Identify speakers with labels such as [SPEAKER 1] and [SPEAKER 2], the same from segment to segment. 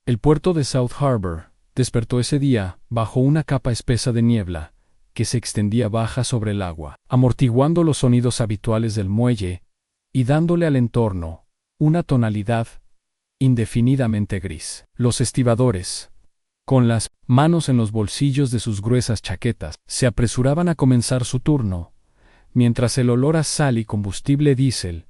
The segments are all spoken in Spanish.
[SPEAKER 1] El puerto de South Harbor despertó ese día bajo una capa espesa de niebla que se extendía baja sobre el agua, amortiguando los sonidos habituales del muelle y dándole al entorno una tonalidad indefinidamente gris. Los estibadores, con las manos en los bolsillos de sus gruesas chaquetas, se apresuraban a comenzar su turno, mientras el olor a sal y combustible diésel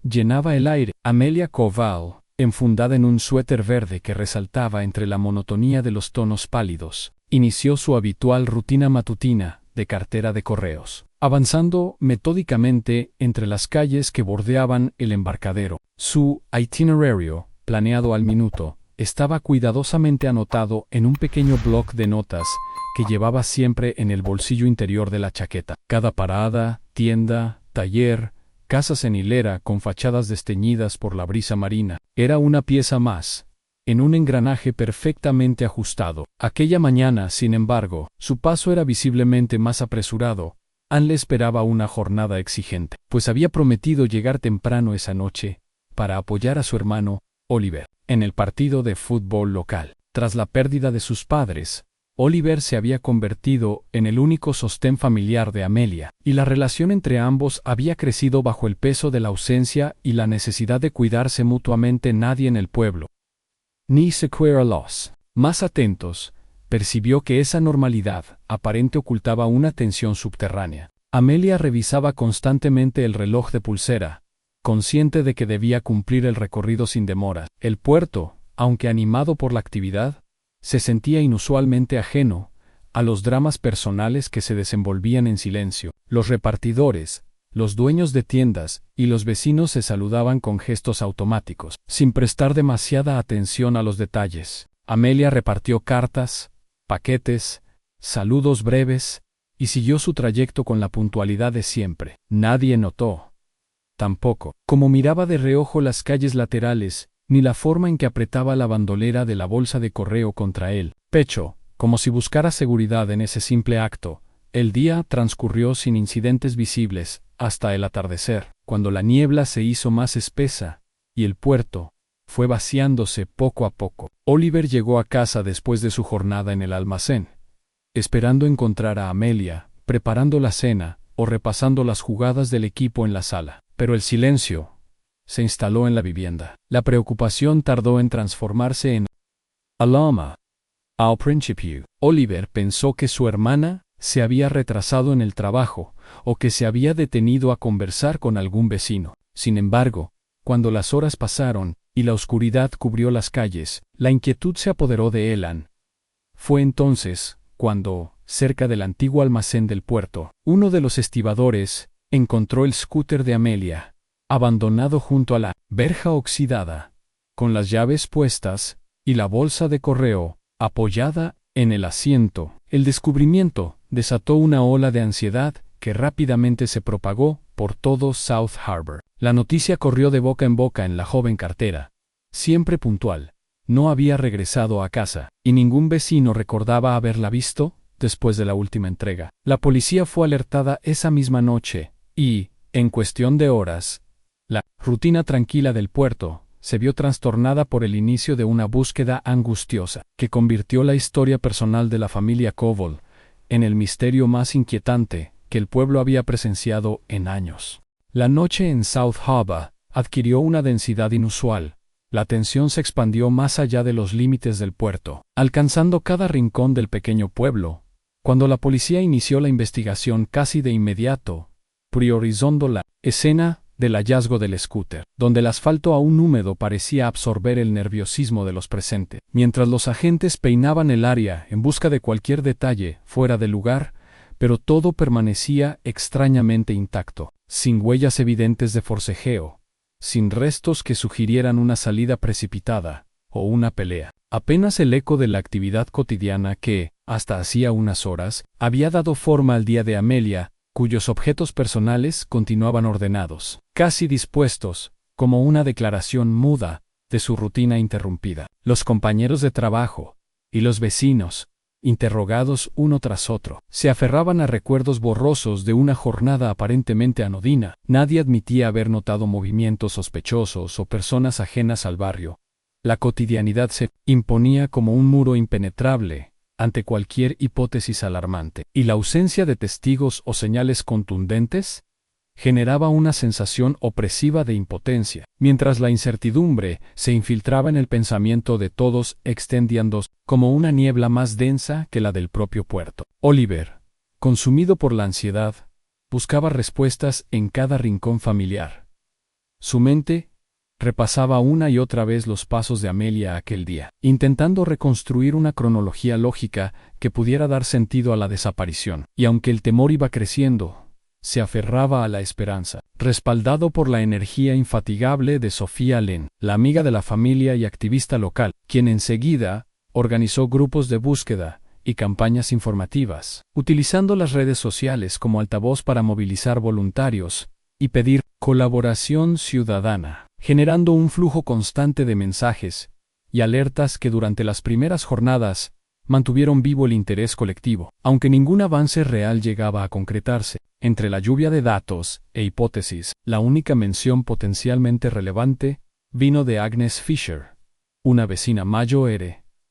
[SPEAKER 1] llenaba el aire. Amelia Koval, enfundada en un suéter verde que resaltaba entre la monotonía de los tonos pálidos, inició su habitual rutina matutina de cartera de correos, avanzando metódicamente entre las calles que bordeaban el embarcadero. Su itinerario, planeado al minuto, estaba cuidadosamente anotado en un pequeño bloc de notas que llevaba siempre en el bolsillo interior de la chaqueta. Cada parada, tienda, taller, casas en hilera con fachadas desteñidas por la brisa marina, era una pieza más, en un engranaje perfectamente ajustado. Aquella mañana, sin embargo, su paso era visiblemente más apresurado. Anne le esperaba una jornada exigente, pues había prometido llegar temprano esa noche para apoyar a su hermano, Oliver, en el partido de fútbol local. Tras la pérdida de sus padres, Oliver se había convertido en el único sostén familiar de Amelia, y la relación entre ambos había crecido bajo el peso de la ausencia y la necesidad de cuidarse mutuamente. Nadie en el pueblo, ni siquiera los más atentos, percibió que esa normalidad aparente ocultaba una tensión subterránea. Amelia revisaba constantemente el reloj de pulsera, consciente de que debía cumplir el recorrido sin demora. El puerto, aunque animado por la actividad, se sentía inusualmente ajeno a los dramas personales que se desenvolvían en silencio. Los repartidores, los dueños de tiendas y los vecinos se saludaban con gestos automáticos, sin prestar demasiada atención a los detalles. Amelia repartió cartas, paquetes, saludos breves, y siguió su trayecto con la puntualidad de siempre. Nadie notó, tampoco, cómo miraba de reojo las calles laterales, ni la forma en que apretaba la bandolera de la bolsa de correo contra el pecho, como si buscara seguridad en ese simple acto. El día transcurrió sin incidentes visibles hasta el atardecer, cuando la niebla se hizo más espesa y el puerto fue vaciándose poco a poco. Oliver llegó a casa después de su jornada en el almacén, esperando encontrar a Amelia, preparando la cena o repasando las jugadas del equipo en la sala. Pero el silencio se instaló en la vivienda. La preocupación tardó en transformarse en alarma. Al principio, Oliver pensó que su hermana se había retrasado en el trabajo o que se había detenido a conversar con algún vecino. Sin embargo, cuando las horas pasaron y la oscuridad cubrió las calles, la inquietud se apoderó de Elan. Fue entonces cuando, cerca del antiguo almacén del puerto, uno de los estibadores encontró el scooter de Amelia, abandonado junto a la verja oxidada, con las llaves puestas y la bolsa de correo apoyada en el asiento. El descubrimiento desató una ola de ansiedad que rápidamente se propagó por todo South Harbor. La noticia corrió de boca en boca en la joven cartera. Siempre puntual, no había regresado a casa, y ningún vecino recordaba haberla visto después de la última entrega. La policía fue alertada esa misma noche, y, en cuestión de horas, la rutina tranquila del puerto se vio trastornada por el inicio de una búsqueda angustiosa, que convirtió la historia personal de la familia Koval en el misterio más inquietante que el pueblo había presenciado en años. La noche en South Harbor adquirió una densidad inusual. La tensión se expandió más allá de los límites del puerto, alcanzando cada rincón del pequeño pueblo. Cuando la policía inició la investigación casi de inmediato, priorizando la escena del hallazgo del scooter, donde el asfalto aún húmedo parecía absorber el nerviosismo de los presentes. Mientras los agentes peinaban el área en busca de cualquier detalle fuera de lugar, pero todo permanecía extrañamente intacto, sin huellas evidentes de forcejeo, sin restos que sugirieran una salida precipitada o una pelea. Apenas el eco de la actividad cotidiana que, hasta hacía unas horas, había dado forma al día de Amelia, cuyos objetos personales continuaban ordenados, casi dispuestos, como una declaración muda de su rutina interrumpida. Los compañeros de trabajo y los vecinos, interrogados uno tras otro, se aferraban a recuerdos borrosos de una jornada aparentemente anodina. Nadie admitía haber notado movimientos sospechosos o personas ajenas al barrio, La cotidianidad se imponía como un muro impenetrable ante cualquier hipótesis alarmante, y la ausencia de testigos o señales contundentes generaba una sensación opresiva de impotencia, mientras la incertidumbre se infiltraba en el pensamiento de todos, extendiéndose como una niebla más densa que la del propio puerto. Oliver, consumido por la ansiedad, buscaba respuestas en cada rincón familiar. Su mente repasaba una y otra vez los pasos de Amelia aquel día, intentando reconstruir una cronología lógica que pudiera dar sentido a la desaparición, y aunque el temor iba creciendo, se aferraba a la esperanza, respaldado por la energía infatigable de Sofía Lynn, la amiga de la familia y activista local, quien enseguida organizó grupos de búsqueda y campañas informativas, utilizando las redes sociales como altavoz para movilizar voluntarios y pedir colaboración ciudadana, generando un flujo constante de mensajes y alertas que durante las primeras jornadas mantuvieron vivo el interés colectivo, aunque ningún avance real llegaba a concretarse. Entre la lluvia de datos e hipótesis, la única mención potencialmente relevante vino de Agnes Fisher, una vecina mayor,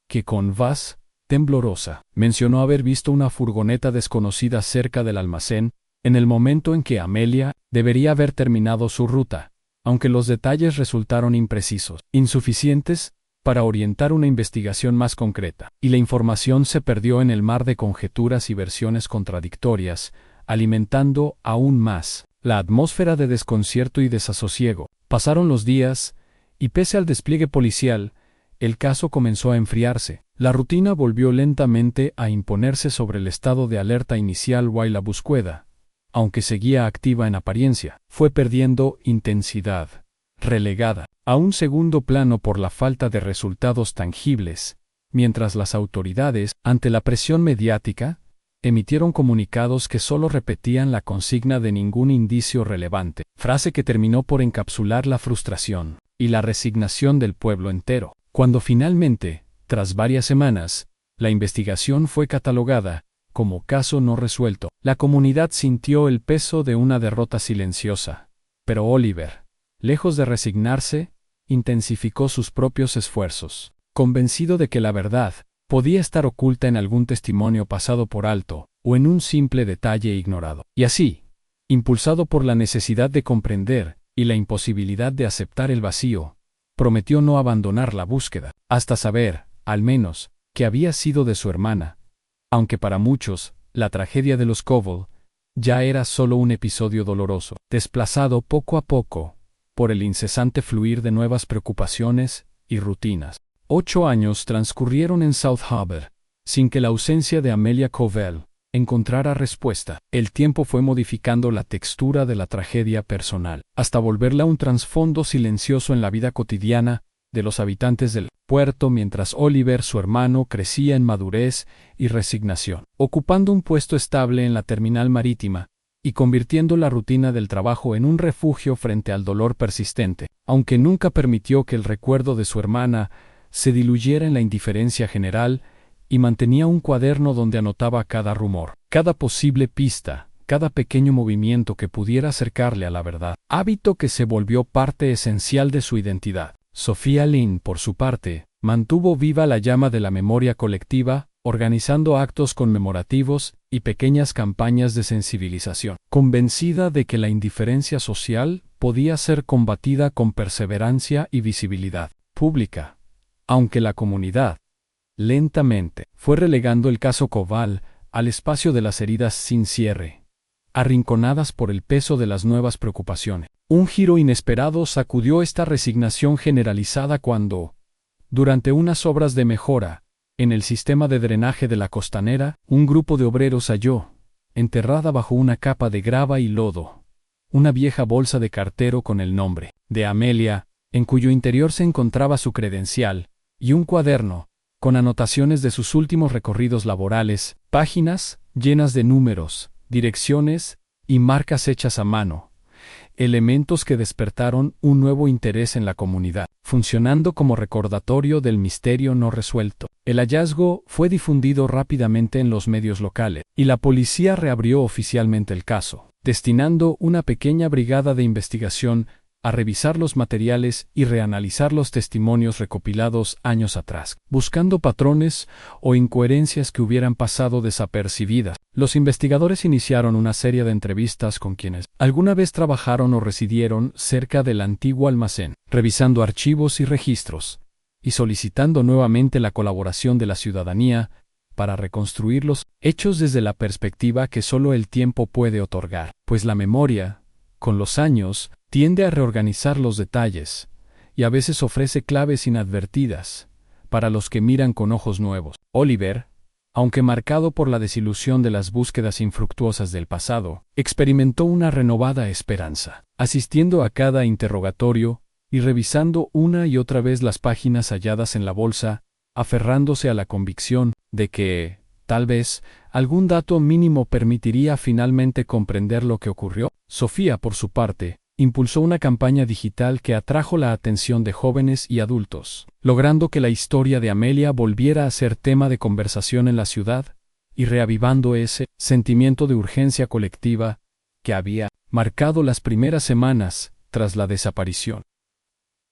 [SPEAKER 1] que con voz temblorosa mencionó haber visto una furgoneta desconocida cerca del almacén en el momento en que Amelia debería haber terminado su ruta, aunque los detalles resultaron imprecisos, insuficientes para orientar una investigación más concreta, y la información se perdió en el mar de conjeturas y versiones contradictorias, alimentando aún más la atmósfera de desconcierto y desasosiego. Pasaron los días, y pese al despliegue policial, el caso comenzó a enfriarse. La rutina volvió lentamente a imponerse sobre el estado de alerta inicial while la búsqueda, aunque seguía activa en apariencia, fue perdiendo intensidad, relegada a un segundo plano por la falta de resultados tangibles, mientras las autoridades, ante la presión mediática, emitieron comunicados que solo repetían la consigna de ningún indicio relevante, frase que terminó por encapsular la frustración y la resignación del pueblo entero. Cuando finalmente, tras varias semanas, la investigación fue catalogada como caso no resuelto, la comunidad sintió el peso de una derrota silenciosa. Pero Oliver, lejos de resignarse, intensificó sus propios esfuerzos, convencido de que la verdad podía estar oculta en algún testimonio pasado por alto o en un simple detalle ignorado. Y así, impulsado por la necesidad de comprender y la imposibilidad de aceptar el vacío, prometió no abandonar la búsqueda, hasta saber, al menos, que había sido de su hermana, aunque para muchos, la tragedia de los Koval ya era solo un episodio doloroso, desplazado poco a poco por el incesante fluir de nuevas preocupaciones y rutinas. 8 años transcurrieron en South Harbour, sin que la ausencia de Amelia Koval encontrara respuesta. El tiempo fue modificando la textura de la tragedia personal, hasta volverla un trasfondo silencioso en la vida cotidiana de los habitantes del puerto, mientras Oliver, su hermano, crecía en madurez y resignación, ocupando un puesto estable en la terminal marítima y convirtiendo la rutina del trabajo en un refugio frente al dolor persistente, aunque nunca permitió que el recuerdo de su hermana se diluyera en la indiferencia general, y mantenía un cuaderno donde anotaba cada rumor, cada posible pista, cada pequeño movimiento que pudiera acercarle a la verdad, hábito que se volvió parte esencial de su identidad. Sofía Lynn, por su parte, mantuvo viva la llama de la memoria colectiva, organizando actos conmemorativos y pequeñas campañas de sensibilización, convencida de que la indiferencia social podía ser combatida con perseverancia y visibilidad pública, aunque la comunidad, lentamente, fue relegando el caso Koval al espacio de las heridas sin cierre, arrinconadas por el peso de las nuevas preocupaciones. Un giro inesperado sacudió esta resignación generalizada cuando, durante unas obras de mejora en el sistema de drenaje de la costanera, un grupo de obreros halló, enterrada bajo una capa de grava y lodo, una vieja bolsa de cartero con el nombre de Amelia, en cuyo interior se encontraba su credencial, y un cuaderno, con anotaciones de sus últimos recorridos laborales, páginas llenas de números, direcciones y marcas hechas a mano, elementos que despertaron un nuevo interés en la comunidad, funcionando como recordatorio del misterio no resuelto. El hallazgo fue difundido rápidamente en los medios locales, y la policía reabrió oficialmente el caso, destinando una pequeña brigada de investigación a revisar los materiales y reanalizar los testimonios recopilados años atrás, buscando patrones o incoherencias que hubieran pasado desapercibidas. Los investigadores iniciaron una serie de entrevistas con quienes alguna vez trabajaron o residieron cerca del antiguo almacén, revisando archivos y registros, y solicitando nuevamente la colaboración de la ciudadanía para reconstruir los hechos desde la perspectiva que solo el tiempo puede otorgar, pues la memoria, con los años, tiende a reorganizar los detalles, y a veces ofrece claves inadvertidas para los que miran con ojos nuevos. Oliver, aunque marcado por la desilusión de las búsquedas infructuosas del pasado, experimentó una renovada esperanza, asistiendo a cada interrogatorio y revisando una y otra vez las páginas halladas en la bolsa, aferrándose a la convicción de que, tal vez, algún dato mínimo permitiría finalmente comprender lo que ocurrió. Sofía, por su parte, impulsó una campaña digital que atrajo la atención de jóvenes y adultos, logrando que la historia de Amelia volviera a ser tema de conversación en la ciudad y reavivando ese sentimiento de urgencia colectiva que había marcado las primeras semanas tras la desaparición.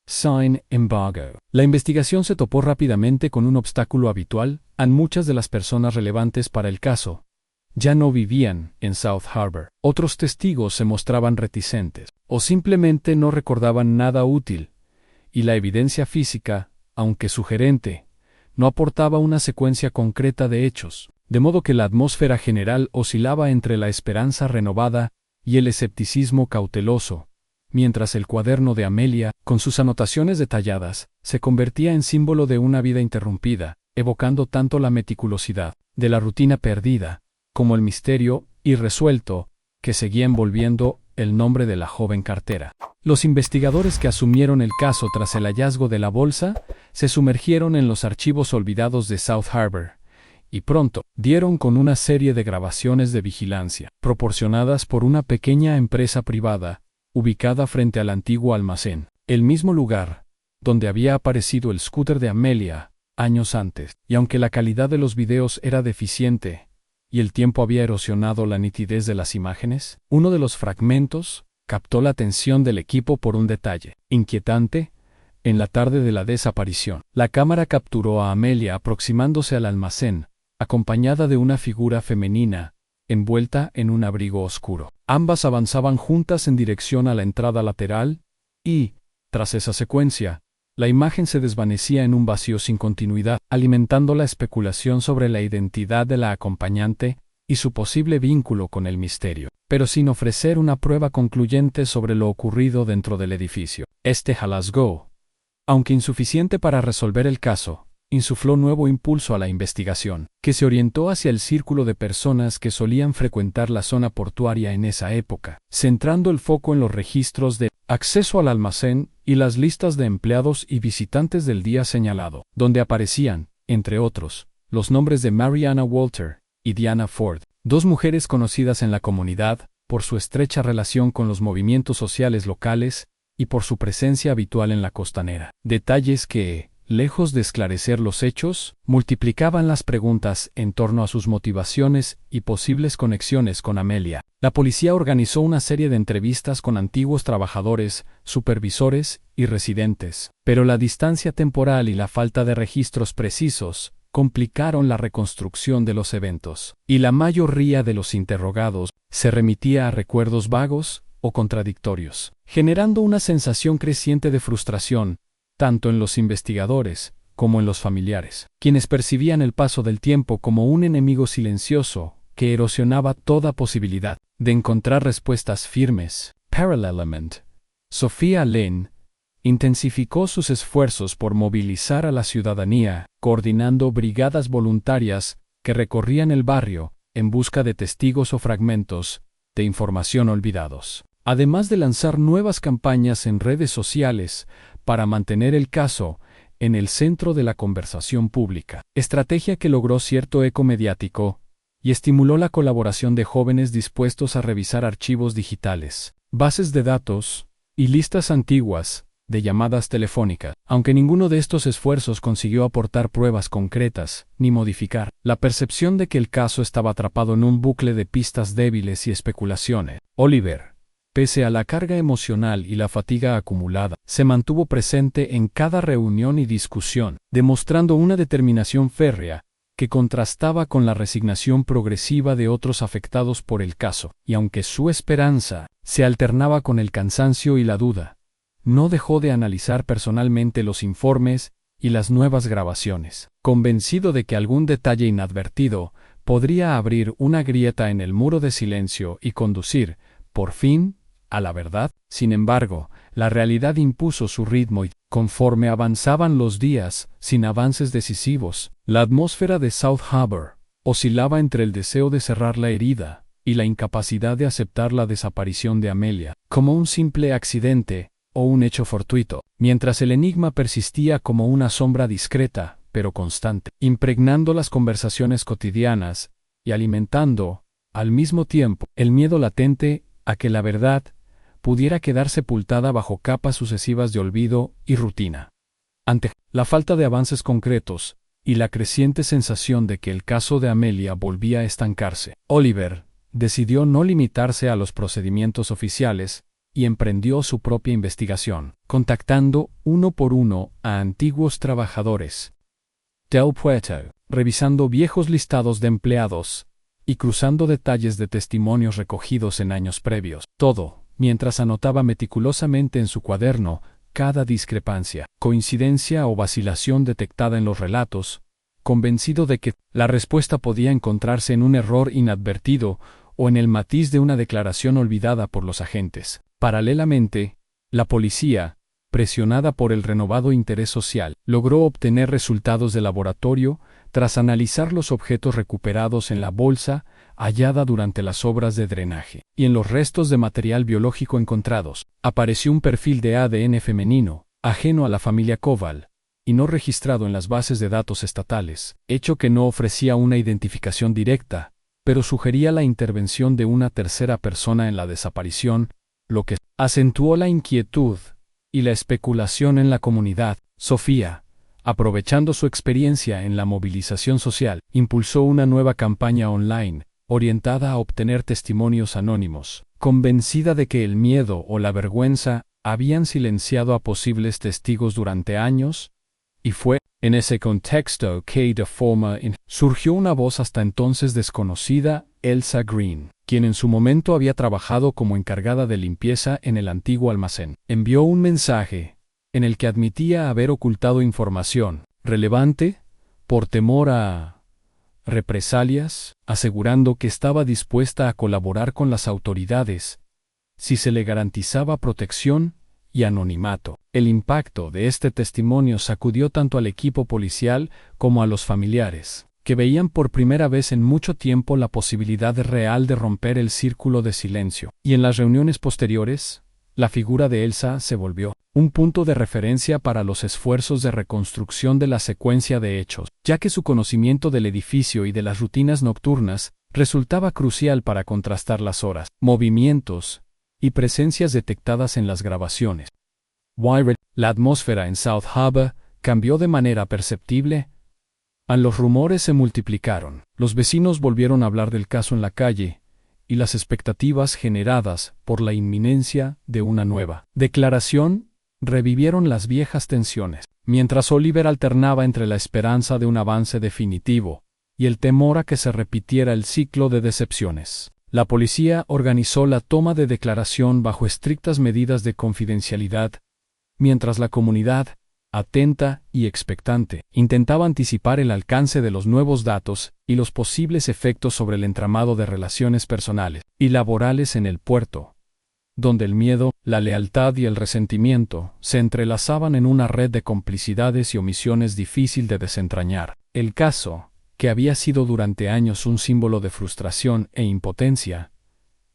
[SPEAKER 1] Sin embargo, la investigación se topó rápidamente con un obstáculo habitual. Muchas de las personas relevantes para el caso ya no vivían en South Harbor. Otros testigos se mostraban reticentes o simplemente no recordaban nada útil, y la evidencia física, aunque sugerente, no aportaba una secuencia concreta de hechos, de modo que la atmósfera general oscilaba entre la esperanza renovada y el escepticismo cauteloso, mientras el cuaderno de Amelia, con sus anotaciones detalladas, se convertía en símbolo de una vida interrumpida, evocando tanto la meticulosidad de la rutina perdida, como el misterio irresuelto que seguía envolviendo el nombre de la joven cartera. Los investigadores que asumieron el caso tras el hallazgo de la bolsa se sumergieron en los archivos olvidados de South Harbor, y pronto dieron con una serie de grabaciones de vigilancia, proporcionadas por una pequeña empresa privada, ubicada frente al antiguo almacén, el mismo lugar donde había aparecido el scooter de Amelia años antes, y aunque la calidad de los videos era deficiente y el tiempo había erosionado la nitidez de las imágenes, uno de los fragmentos captó la atención del equipo por un detalle inquietante. En la tarde de la desaparición, la cámara capturó a Amelia aproximándose al almacén, acompañada de una figura femenina, envuelta en un abrigo oscuro. Ambas avanzaban juntas en dirección a la entrada lateral, y, tras esa secuencia, la imagen se desvanecía en un vacío sin continuidad, alimentando la especulación sobre la identidad de la acompañante y su posible vínculo con el misterio, pero sin ofrecer una prueba concluyente sobre lo ocurrido dentro del edificio. Este hallazgo, aunque insuficiente para resolver el caso, insufló nuevo impulso a la investigación, que se orientó hacia el círculo de personas que solían frecuentar la zona portuaria en esa época, centrando el foco en los registros de acceso al almacén y las listas de empleados y visitantes del día señalado, donde aparecían, entre otros, los nombres de Mariana Walter y Diana Ford, dos mujeres conocidas en la comunidad por su estrecha relación con los movimientos sociales locales y por su presencia habitual en la costanera. Detalles que, lejos de esclarecer los hechos, multiplicaban las preguntas en torno a sus motivaciones y posibles conexiones con Amelia. La policía organizó una serie de entrevistas con antiguos trabajadores, supervisores y residentes, pero la distancia temporal y la falta de registros precisos complicaron la reconstrucción de los eventos, y la mayoría de los interrogados se remitía a recuerdos vagos o contradictorios, generando una sensación creciente de frustración, tanto en los investigadores como en los familiares, quienes percibían el paso del tiempo como un enemigo silencioso que erosionaba toda posibilidad de encontrar respuestas firmes. Parallelamente, Sophia Lynn intensificó sus esfuerzos por movilizar a la ciudadanía, coordinando brigadas voluntarias que recorrían el barrio en busca de testigos o fragmentos de información olvidados, además de lanzar nuevas campañas en redes sociales para mantener el caso en el centro de la conversación pública, estrategia que logró cierto eco mediático y estimuló la colaboración de jóvenes dispuestos a revisar archivos digitales, bases de datos y listas antiguas de llamadas telefónicas. Aunque ninguno de estos esfuerzos consiguió aportar pruebas concretas ni modificar la percepción de que el caso estaba atrapado en un bucle de pistas débiles y especulaciones, Oliver Pese a la carga emocional y la fatiga acumulada, se mantuvo presente en cada reunión y discusión, demostrando una determinación férrea que contrastaba con la resignación progresiva de otros afectados por el caso, y aunque su esperanza se alternaba con el cansancio y la duda, no dejó de analizar personalmente los informes y las nuevas grabaciones, convencido de que algún detalle inadvertido podría abrir una grieta en el muro de silencio y conducir, por fin, a la verdad. Sin embargo, la realidad impuso su ritmo y, conforme avanzaban los días, sin avances decisivos, la atmósfera de South Harbor oscilaba entre el deseo de cerrar la herida y la incapacidad de aceptar la desaparición de Amelia como un simple accidente o un hecho fortuito, mientras el enigma persistía como una sombra discreta, pero constante, impregnando las conversaciones cotidianas y alimentando, al mismo tiempo, el miedo latente a que la verdad pudiera quedar sepultada bajo capas sucesivas de olvido y rutina. Ante la falta de avances concretos y la creciente sensación de que el caso de Amelia volvía a estancarse, Oliver decidió no limitarse a los procedimientos oficiales y emprendió su propia investigación, contactando uno por uno a antiguos trabajadores del puerto, revisando viejos listados de empleados y cruzando detalles de testimonios recogidos en años previos. Todo, mientras anotaba meticulosamente en su cuaderno cada discrepancia, coincidencia o vacilación detectada en los relatos, convencido de que la respuesta podía encontrarse en un error inadvertido o en el matiz de una declaración olvidada por los agentes. Paralelamente, la policía, presionada por el renovado interés social, logró obtener resultados de laboratorio tras analizar los objetos recuperados en la bolsa hallada durante las obras de drenaje, y en los restos de material biológico encontrados, apareció un perfil de ADN femenino, ajeno a la familia Koval, y no registrado en las bases de datos estatales, hecho que no ofrecía una identificación directa, pero sugería la intervención de una tercera persona en la desaparición, lo que acentuó la inquietud y la especulación en la comunidad. Sofía, aprovechando su experiencia en la movilización social, impulsó una nueva campaña online, orientada a obtener testimonios anónimos, convencida de que el miedo o la vergüenza habían silenciado a posibles testigos durante años, y fue en ese contexto que surgió una voz hasta entonces desconocida, Elsa Green, quien en su momento había trabajado como encargada de limpieza en el antiguo almacén. Envió un mensaje en el que admitía haber ocultado información relevante por temor a represalias, asegurando que estaba dispuesta a colaborar con las autoridades si se le garantizaba protección y anonimato. El impacto de este testimonio sacudió tanto al equipo policial como a los familiares, que veían por primera vez en mucho tiempo la posibilidad real de romper el círculo de silencio. Y en las reuniones posteriores, la figura de Elsa se volvió un punto de referencia para los esfuerzos de reconstrucción de la secuencia de hechos, ya que su conocimiento del edificio y de las rutinas nocturnas resultaba crucial para contrastar las horas, movimientos y presencias detectadas en las grabaciones. La atmósfera en South Harbor cambió de manera perceptible. Los rumores se multiplicaron, los vecinos volvieron a hablar del caso en la calle, y las expectativas generadas por la inminencia de una nueva declaración revivieron las viejas tensiones, mientras Oliver alternaba entre la esperanza de un avance definitivo y el temor a que se repitiera el ciclo de decepciones. La policía organizó la toma de declaración bajo estrictas medidas de confidencialidad, mientras la comunidad, atenta y expectante, intentaba anticipar el alcance de los nuevos datos y los posibles efectos sobre el entramado de relaciones personales y laborales en el puerto, donde el miedo, la lealtad y el resentimiento se entrelazaban en una red de complicidades y omisiones difícil de desentrañar. El caso, que había sido durante años un símbolo de frustración e impotencia,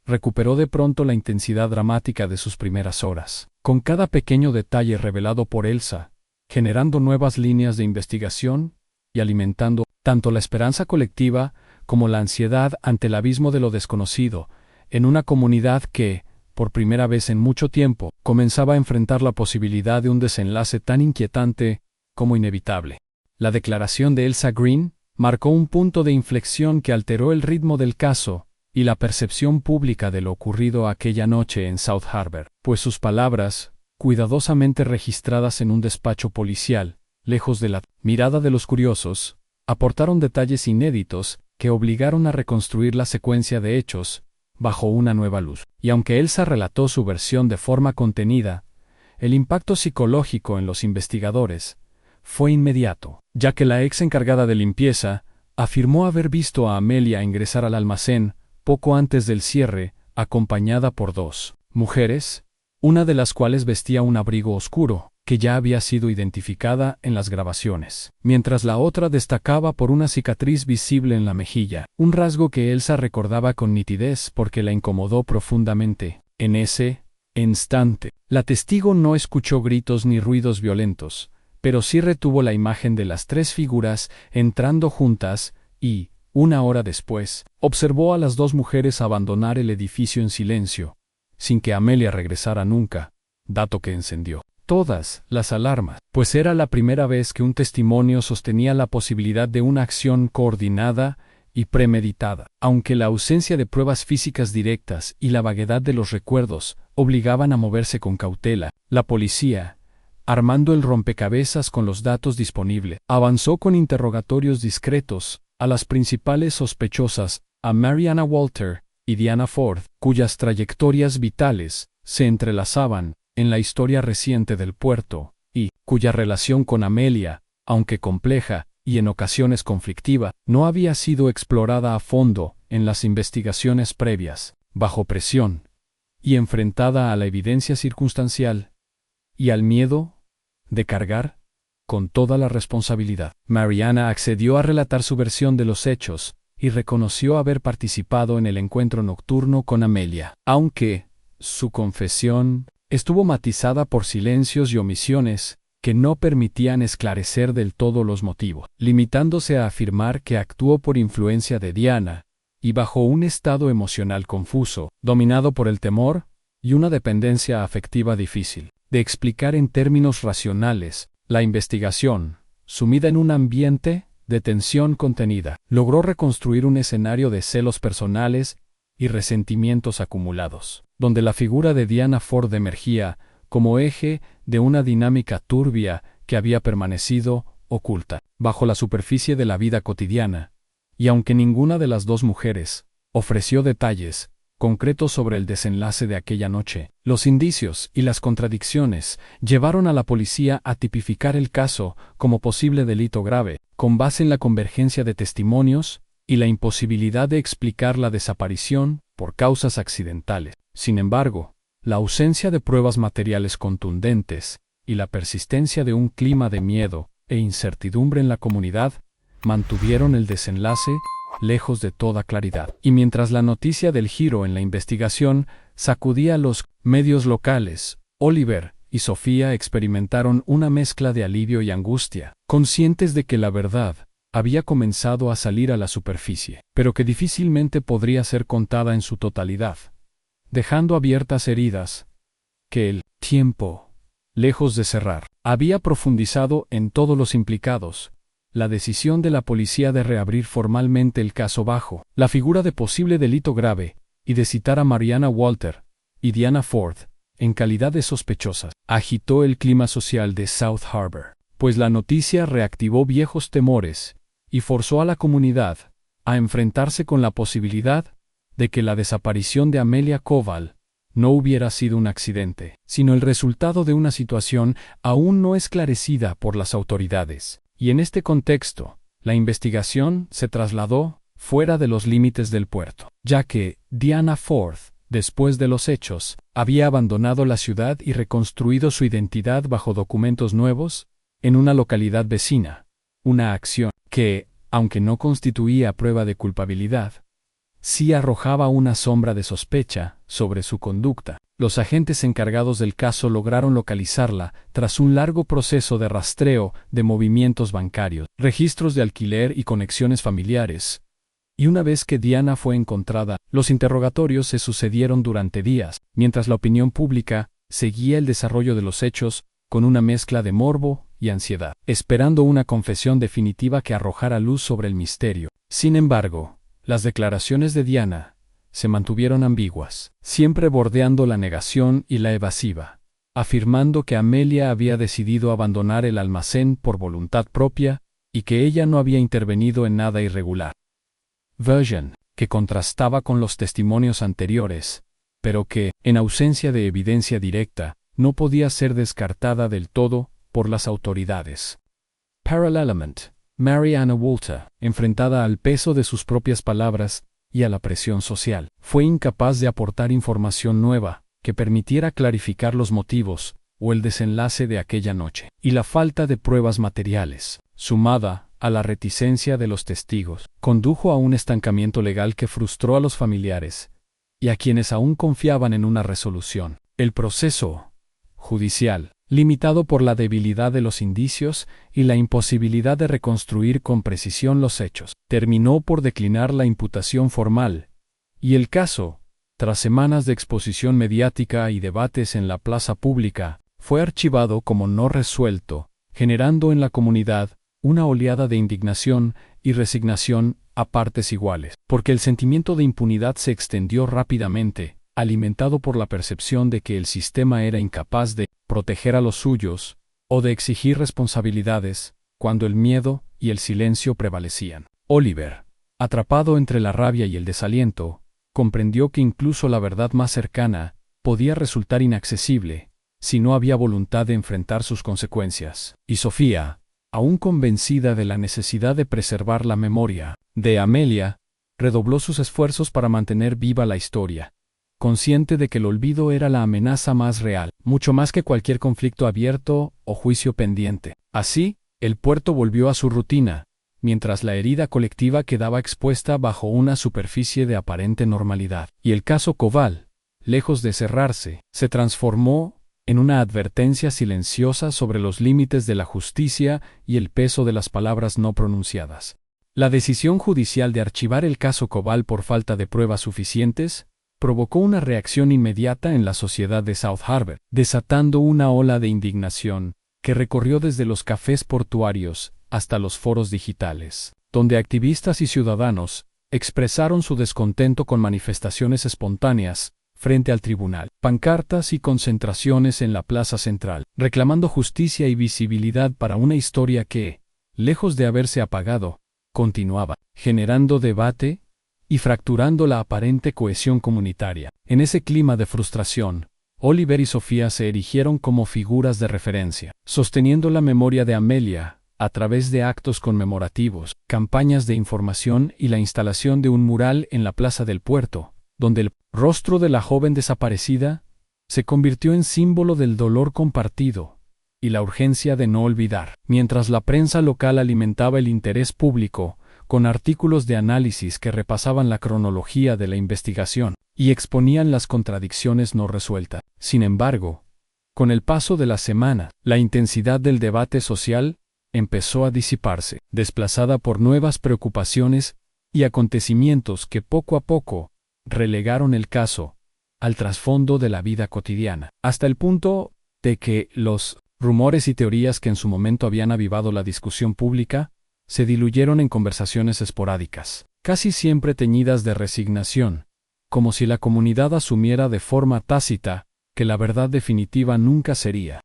[SPEAKER 1] recuperó de pronto la intensidad dramática de sus primeras horas, con cada pequeño detalle revelado por Elsa, generando nuevas líneas de investigación y alimentando tanto la esperanza colectiva como la ansiedad ante el abismo de lo desconocido, en una comunidad que, por primera vez en mucho tiempo, comenzaba a enfrentar la posibilidad de un desenlace tan inquietante como inevitable. La declaración de Elsa Green marcó un punto de inflexión que alteró el ritmo del caso y la percepción pública de lo ocurrido aquella noche en South Harbor, pues sus palabras, cuidadosamente registradas en un despacho policial, lejos de la mirada de los curiosos, aportaron detalles inéditos que obligaron a reconstruir la secuencia de hechos bajo una nueva luz. Y aunque Elsa relató su versión de forma contenida, el impacto psicológico en los investigadores fue inmediato, ya que la ex encargada de limpieza afirmó haber visto a Amelia ingresar al almacén poco antes del cierre, acompañada por dos mujeres, una de las cuales vestía un abrigo oscuro, que ya había sido identificada en las grabaciones, mientras la otra destacaba por una cicatriz visible en la mejilla, un rasgo que Elsa recordaba con nitidez porque la incomodó profundamente. En ese instante, la testigo no escuchó gritos ni ruidos violentos, pero sí retuvo la imagen de las tres figuras entrando juntas y, una hora después, observó a las dos mujeres abandonar el edificio en silencio, sin que Amelia regresara nunca, dato que encendió todas las alarmas, pues era la primera vez que un testimonio sostenía la posibilidad de una acción coordinada y premeditada, aunque la ausencia de pruebas físicas directas y la vaguedad de los recuerdos obligaban a moverse con cautela. La policía, armando el rompecabezas con los datos disponibles, avanzó con interrogatorios discretos a las principales sospechosas, a Mariana Walter y Diana Ford, cuyas trayectorias vitales se entrelazaban en la historia reciente del puerto, y cuya relación con Amelia, aunque compleja y en ocasiones conflictiva, no había sido explorada a fondo en las investigaciones previas, bajo presión, y enfrentada a la evidencia circunstancial y al miedo de cargar con toda la responsabilidad. Mariana accedió a relatar su versión de los hechos y reconoció haber participado en el encuentro nocturno con Amelia, aunque su confesión estuvo matizada por silencios y omisiones que no permitían esclarecer del todo los motivos, limitándose a afirmar que actuó por influencia de Diana y bajo un estado emocional confuso, dominado por el temor y una dependencia afectiva difícil de explicar en términos racionales. La investigación, sumida en un ambiente de tensión contenida, logró reconstruir un escenario de celos personales y resentimientos acumulados, donde la figura de Diana Ford emergía como eje de una dinámica turbia que había permanecido oculta bajo la superficie de la vida cotidiana, y aunque ninguna de las dos mujeres ofreció detalles concretos sobre el desenlace de aquella noche, los indicios y las contradicciones llevaron a la policía a tipificar el caso como posible delito grave, con base en la convergencia de testimonios y la imposibilidad de explicar la desaparición por causas accidentales. Sin embargo, la ausencia de pruebas materiales contundentes y la persistencia de un clima de miedo e incertidumbre en la comunidad mantuvieron el desenlace lejos de toda claridad. Y mientras la noticia del giro en la investigación sacudía a los medios locales, Oliver y Sofía experimentaron una mezcla de alivio y angustia, conscientes de que la verdad había comenzado a salir a la superficie, pero que difícilmente podría ser contada en su totalidad, dejando abiertas heridas que el tiempo, lejos de cerrar, había profundizado en todos los implicados. La decisión de la policía de reabrir formalmente el caso bajo la figura de posible delito grave y de citar a Mariana Walter y Diana Ford en calidad de sospechosas agitó el clima social de South Harbor, pues la noticia reactivó viejos temores y forzó a la comunidad a enfrentarse con la posibilidad de que la desaparición de Amelia Koval no hubiera sido un accidente, sino el resultado de una situación aún no esclarecida por las autoridades. Y en este contexto, la investigación se trasladó fuera de los límites del puerto, ya que Diana Ford, después de los hechos, había abandonado la ciudad y reconstruido su identidad bajo documentos nuevos en una localidad vecina, una acción que, aunque no constituía prueba de culpabilidad, sí arrojaba una sombra de sospecha sobre su conducta. Los agentes encargados del caso lograron localizarla tras un largo proceso de rastreo de movimientos bancarios, registros de alquiler y conexiones familiares. Y una vez que Diana fue encontrada, los interrogatorios se sucedieron durante días, mientras la opinión pública seguía el desarrollo de los hechos con una mezcla de morbo y ansiedad, esperando una confesión definitiva que arrojara luz sobre el misterio. Sin embargo, las declaraciones de Diana se mantuvieron ambiguas, siempre bordeando la negación y la evasiva, afirmando que Amelia había decidido abandonar el almacén por voluntad propia y que ella no había intervenido en nada irregular. Version, que contrastaba con los testimonios anteriores, pero que, en ausencia de evidencia directa, no podía ser descartada del todo por las autoridades. Parallelament, Mary Anna Walter, enfrentada al peso de sus propias palabras y a la presión social, fue incapaz de aportar información nueva que permitiera clarificar los motivos o el desenlace de aquella noche, y la falta de pruebas materiales, sumada a la reticencia de los testigos, condujo a un estancamiento legal que frustró a los familiares y a quienes aún confiaban en una resolución. El proceso judicial, limitado por la debilidad de los indicios y la imposibilidad de reconstruir con precisión los hechos, terminó por declinar la imputación formal, y el caso, tras semanas de exposición mediática y debates en la plaza pública, fue archivado como no resuelto, generando en la comunidad una oleada de indignación y resignación a partes iguales, porque el sentimiento de impunidad se extendió rápidamente, alimentado por la percepción de que el sistema era incapaz de proteger a los suyos o de exigir responsabilidades, cuando el miedo y el silencio prevalecían. Oliver, atrapado entre la rabia y el desaliento, comprendió que incluso la verdad más cercana podía resultar inaccesible si no había voluntad de enfrentar sus consecuencias. Y Sofía, aún convencida de la necesidad de preservar la memoria de Amelia, redobló sus esfuerzos para mantener viva la historia, consciente de que el olvido era la amenaza más real, mucho más que cualquier conflicto abierto o juicio pendiente. Así, el puerto volvió a su rutina, mientras la herida colectiva quedaba expuesta bajo una superficie de aparente normalidad. Y el caso Koval, lejos de cerrarse, se transformó en una advertencia silenciosa sobre los límites de la justicia y el peso de las palabras no pronunciadas. La decisión judicial de archivar el caso Koval por falta de pruebas suficientes provocó una reacción inmediata en la sociedad de South Harbor, desatando una ola de indignación que recorrió desde los cafés portuarios hasta los foros digitales, donde activistas y ciudadanos expresaron su descontento con manifestaciones espontáneas frente al tribunal, pancartas y concentraciones en la plaza central, reclamando justicia y visibilidad para una historia que, lejos de haberse apagado, continuaba, generando debate y fracturando la aparente cohesión comunitaria. En ese clima de frustración, Oliver y Sofía se erigieron como figuras de referencia, sosteniendo la memoria de Amelia a través de actos conmemorativos, campañas de información y la instalación de un mural en la plaza del puerto, donde el rostro de la joven desaparecida se convirtió en símbolo del dolor compartido y la urgencia de no olvidar. Mientras la prensa local alimentaba el interés público con artículos de análisis que repasaban la cronología de la investigación y exponían las contradicciones no resueltas. Sin embargo, con el paso de la semana, la intensidad del debate social empezó a disiparse, desplazada por nuevas preocupaciones y acontecimientos que poco a poco relegaron el caso al trasfondo de la vida cotidiana, hasta el punto de que los rumores y teorías que en su momento habían avivado la discusión pública se diluyeron en conversaciones esporádicas, casi siempre teñidas de resignación, como si la comunidad asumiera de forma tácita que la verdad definitiva nunca sería.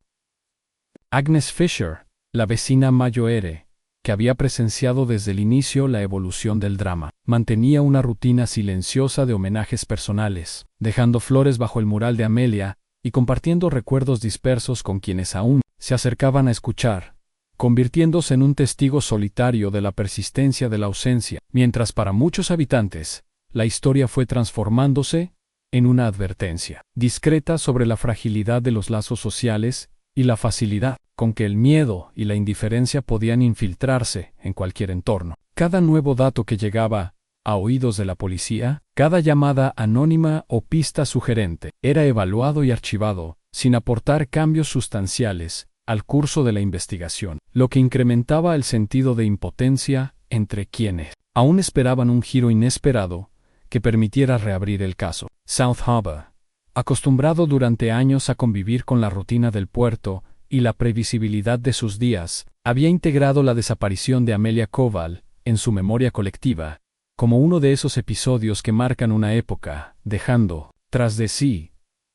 [SPEAKER 1] Agnes Fisher, la vecina Mayoere, que había presenciado desde el inicio la evolución del drama, mantenía una rutina silenciosa de homenajes personales, dejando flores bajo el mural de Amelia y compartiendo recuerdos dispersos con quienes aún se acercaban a escuchar, convirtiéndose en un testigo solitario de la persistencia de la ausencia, mientras para muchos habitantes, la historia fue transformándose en una advertencia discreta sobre la fragilidad de los lazos sociales y la facilidad con que el miedo y la indiferencia podían infiltrarse en cualquier entorno. Cada nuevo dato que llegaba a oídos de la policía, cada llamada anónima o pista sugerente, era evaluado y archivado, sin aportar cambios sustanciales al curso de la investigación, lo que incrementaba el sentido de impotencia entre quienes aún esperaban un giro inesperado que permitiera reabrir el caso. South Harbor, acostumbrado durante años a convivir con la rutina del puerto y la previsibilidad de sus días, había integrado la desaparición de Amelia Koval en su memoria colectiva, como uno de esos episodios que marcan una época, dejando, tras de sí,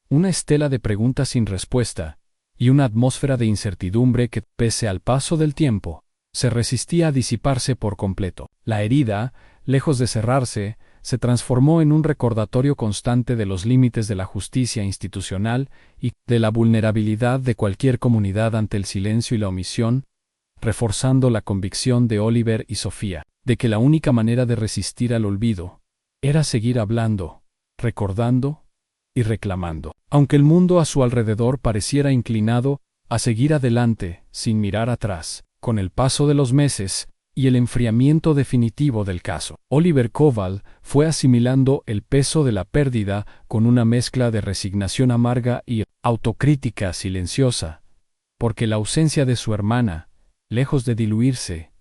[SPEAKER 1] una estela de preguntas sin respuesta y una atmósfera de incertidumbre que, pese al paso del tiempo, se resistía a disiparse por completo. La herida, lejos de cerrarse, se transformó en un recordatorio constante de los límites de la justicia institucional y de la vulnerabilidad de cualquier comunidad ante el silencio y la omisión, reforzando la convicción de Oliver y Sofía de que la única manera de resistir al olvido era seguir hablando, recordando y reclamando. Aunque el mundo a su alrededor pareciera inclinado a seguir adelante sin mirar atrás, con el paso de los meses y el enfriamiento definitivo del caso, Oliver Koval fue asimilando el peso de la pérdida con una mezcla de resignación amarga y autocrítica silenciosa, porque la ausencia de su hermana, lejos de diluirse,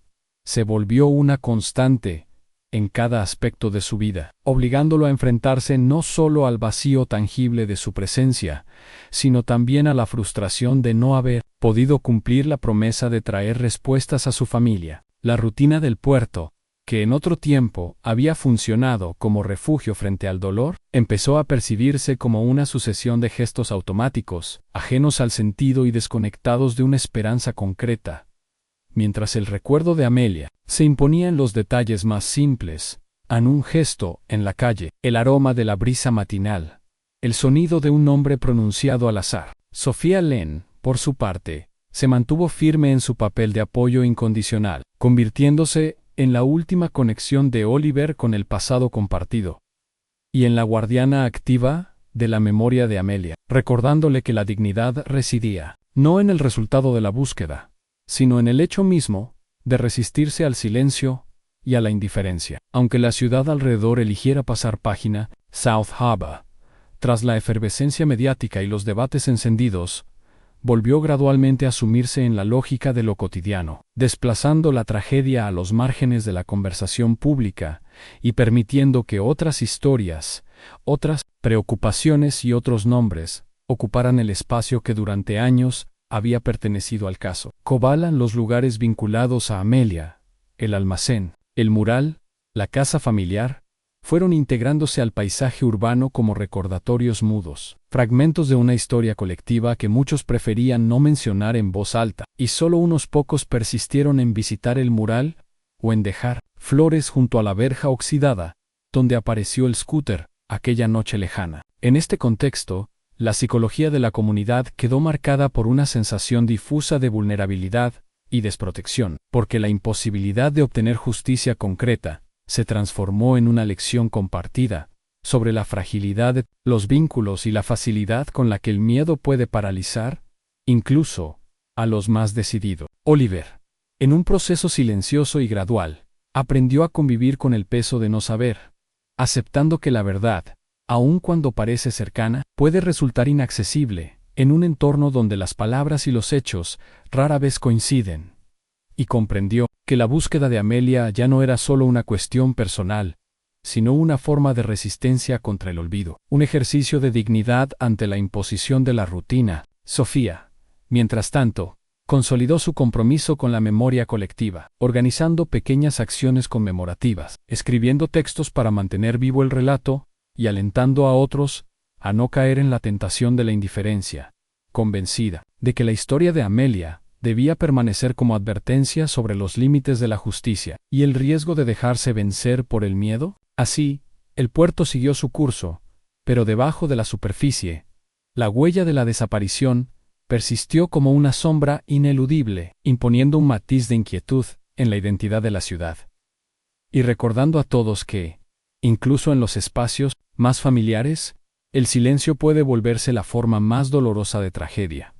[SPEAKER 1] se volvió una constante en cada aspecto de su vida, obligándolo a enfrentarse no solo al vacío tangible de su presencia, sino también a la frustración de no haber podido cumplir la promesa de traer respuestas a su familia. La rutina del puerto, que en otro tiempo había funcionado como refugio frente al dolor, empezó a percibirse como una sucesión de gestos automáticos, ajenos al sentido y desconectados de una esperanza concreta. Mientras el recuerdo de Amelia se imponía en los detalles más simples, en un gesto en la calle, el aroma de la brisa matinal, el sonido de un nombre pronunciado al azar. Sofía Len, por su parte, se mantuvo firme en su papel de apoyo incondicional, convirtiéndose en la última conexión de Oliver con el pasado compartido, y en la guardiana activa de la memoria de Amelia, recordándole que la dignidad residía, no en el resultado de la búsqueda, sino en el hecho mismo de resistirse al silencio y a la indiferencia. Aunque la ciudad alrededor eligiera pasar página, South Harbour, tras la efervescencia mediática y los debates encendidos, volvió gradualmente a sumirse en la lógica de lo cotidiano, desplazando la tragedia a los márgenes de la conversación pública y permitiendo que otras historias, otras preocupaciones y otros nombres ocuparan el espacio que durante años había pertenecido al caso. Koval, los lugares vinculados a Amelia, el almacén, el mural, la casa familiar, fueron integrándose al paisaje urbano como recordatorios mudos, fragmentos de una historia colectiva que muchos preferían no mencionar en voz alta, y solo unos pocos persistieron en visitar el mural o en dejar flores junto a la verja oxidada, donde apareció el scooter aquella noche lejana. En este contexto, la psicología de la comunidad quedó marcada por una sensación difusa de vulnerabilidad y desprotección, porque la imposibilidad de obtener justicia concreta se transformó en una lección compartida sobre la fragilidad de los vínculos y la facilidad con la que el miedo puede paralizar, incluso, a los más decididos. Oliver, en un proceso silencioso y gradual, aprendió a convivir con el peso de no saber, aceptando que la verdad, aun cuando parece cercana, puede resultar inaccesible en un entorno donde las palabras y los hechos rara vez coinciden. Y comprendió que la búsqueda de Amelia ya no era solo una cuestión personal, sino una forma de resistencia contra el olvido, un ejercicio de dignidad ante la imposición de la rutina. Sofía, mientras tanto, consolidó su compromiso con la memoria colectiva, organizando pequeñas acciones conmemorativas, escribiendo textos para mantener vivo el relato y alentando a otros a no caer en la tentación de la indiferencia, convencida de que la historia de Amelia debía permanecer como advertencia sobre los límites de la justicia y el riesgo de dejarse vencer por el miedo. Así, el puerto siguió su curso, pero debajo de la superficie, la huella de la desaparición persistió como una sombra ineludible, imponiendo un matiz de inquietud en la identidad de la ciudad. Y recordando a todos que, incluso en los espacios más familiares, el silencio puede volverse la forma más dolorosa de tragedia.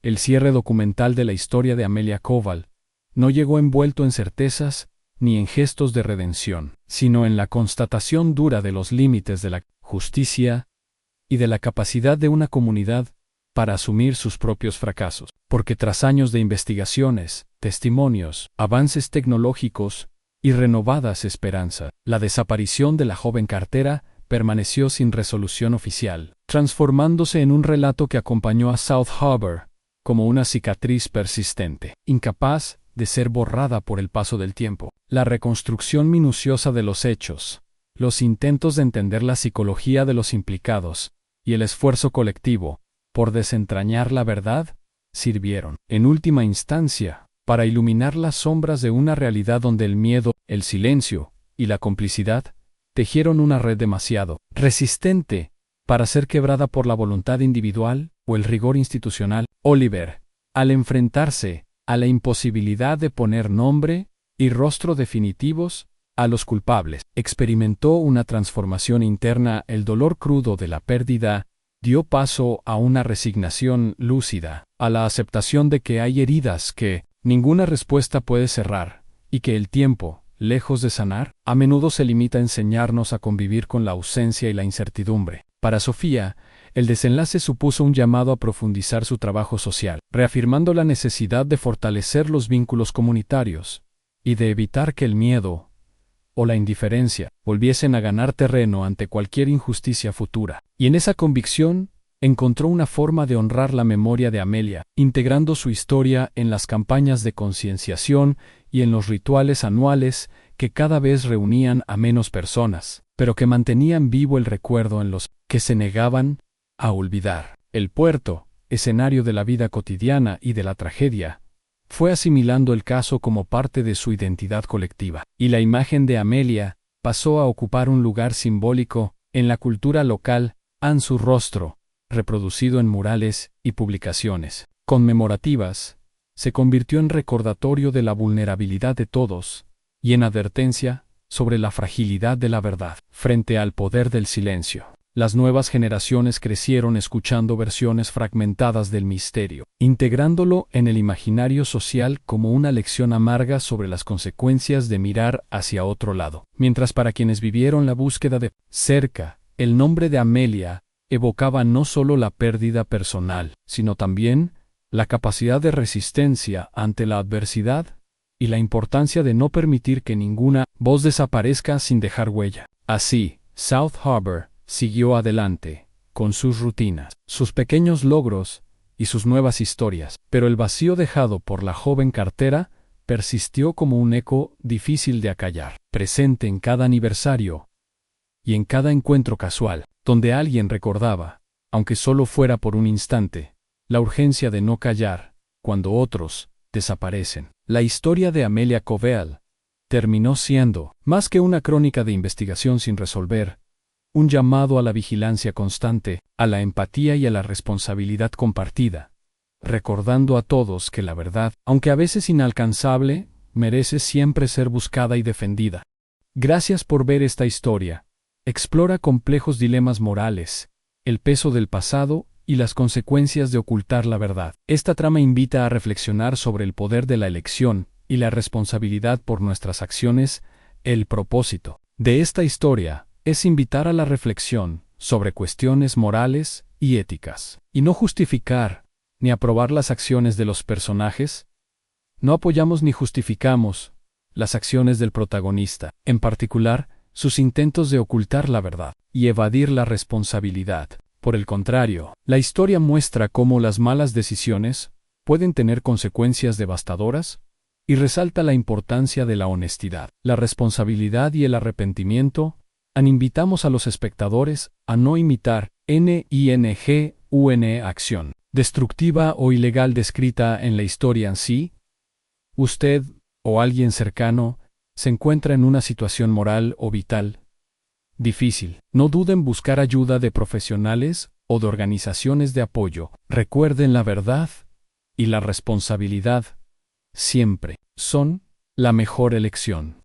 [SPEAKER 1] El cierre documental de la historia de Amelia Koval no llegó envuelto en certezas ni en gestos de redención, sino en la constatación dura de los límites de la justicia y de la capacidad de una comunidad para asumir sus propios fracasos. Porque tras años de investigaciones, testimonios, avances tecnológicos y renovadas esperanzas, la desaparición de la joven cartera permaneció sin resolución oficial, transformándose en un relato que acompañó a South Harbour como una cicatriz persistente, incapaz de ser borrada por el paso del tiempo. La reconstrucción minuciosa de los hechos, los intentos de entender la psicología de los implicados y el esfuerzo colectivo por desentrañar la verdad sirvieron, en última instancia, para iluminar las sombras de una realidad donde el miedo, el silencio y la complicidad tejieron una red demasiado resistente para ser quebrada por la voluntad individual o el rigor institucional. Oliver, al enfrentarse a la imposibilidad de poner nombre y rostro definitivos a los culpables, experimentó una transformación interna. El dolor crudo de la pérdida dio paso a una resignación lúcida, a la aceptación de que hay heridas que ninguna respuesta puede cerrar, y que el tiempo, lejos de sanar, a menudo se limita a enseñarnos a convivir con la ausencia y la incertidumbre. Para Sofía, el desenlace supuso un llamado a profundizar su trabajo social, reafirmando la necesidad de fortalecer los vínculos comunitarios y de evitar que el miedo o la indiferencia volviesen a ganar terreno ante cualquier injusticia futura. Y en esa convicción encontró una forma de honrar la memoria de Amelia, integrando su historia en las campañas de concienciación y en los rituales anuales que cada vez reunían a menos personas, pero que mantenían vivo el recuerdo en los que se negaban a olvidar. El puerto, escenario de la vida cotidiana y de la tragedia, fue asimilando el caso como parte de su identidad colectiva, y la imagen de Amelia pasó a ocupar un lugar simbólico en la cultura local, en su rostro, reproducido en murales y publicaciones conmemorativas, se convirtió en recordatorio de la vulnerabilidad de todos y en advertencia sobre la fragilidad de la verdad frente al poder del silencio. Las nuevas generaciones crecieron escuchando versiones fragmentadas del misterio, integrándolo en el imaginario social como una lección amarga sobre las consecuencias de mirar hacia otro lado. Mientras para quienes vivieron la búsqueda de cerca, el nombre de Amelia evocaba no solo la pérdida personal, sino también la capacidad de resistencia ante la adversidad y la importancia de no permitir que ninguna voz desaparezca sin dejar huella. Así, South Harbor siguió adelante, con sus rutinas, sus pequeños logros y sus nuevas historias, pero el vacío dejado por la joven cartera persistió como un eco difícil de acallar, presente en cada aniversario y en cada encuentro casual, donde alguien recordaba, aunque solo fuera por un instante, la urgencia de no callar cuando otros desaparecen. La historia de Amelia Covell terminó siendo, más que una crónica de investigación sin resolver, un llamado a la vigilancia constante, a la empatía y a la responsabilidad compartida, recordando a todos que la verdad, aunque a veces inalcanzable, merece siempre ser buscada y defendida. Gracias por ver esta historia. Explora complejos dilemas morales, el peso del pasado y las consecuencias de ocultar la verdad. Esta trama invita a reflexionar sobre el poder de la elección y la responsabilidad por nuestras acciones. El propósito de esta historia es invitar a la reflexión sobre cuestiones morales y éticas, y no justificar ni aprobar las acciones de los personajes. No apoyamos ni justificamos las acciones del protagonista, en particular, sus intentos de ocultar la verdad y evadir la responsabilidad. Por el contrario, la historia muestra cómo las malas decisiones pueden tener consecuencias devastadoras y resalta la importancia de la honestidad, la responsabilidad y el arrepentimiento. Invitamos a los espectadores a no imitar una acción destructiva o ilegal descrita en la historia en sí. Usted o alguien cercano se encuentra en una situación moral o vital difícil. No duden en buscar ayuda de profesionales o de organizaciones de apoyo. Recuerden, la verdad y la responsabilidad siempre son la mejor elección.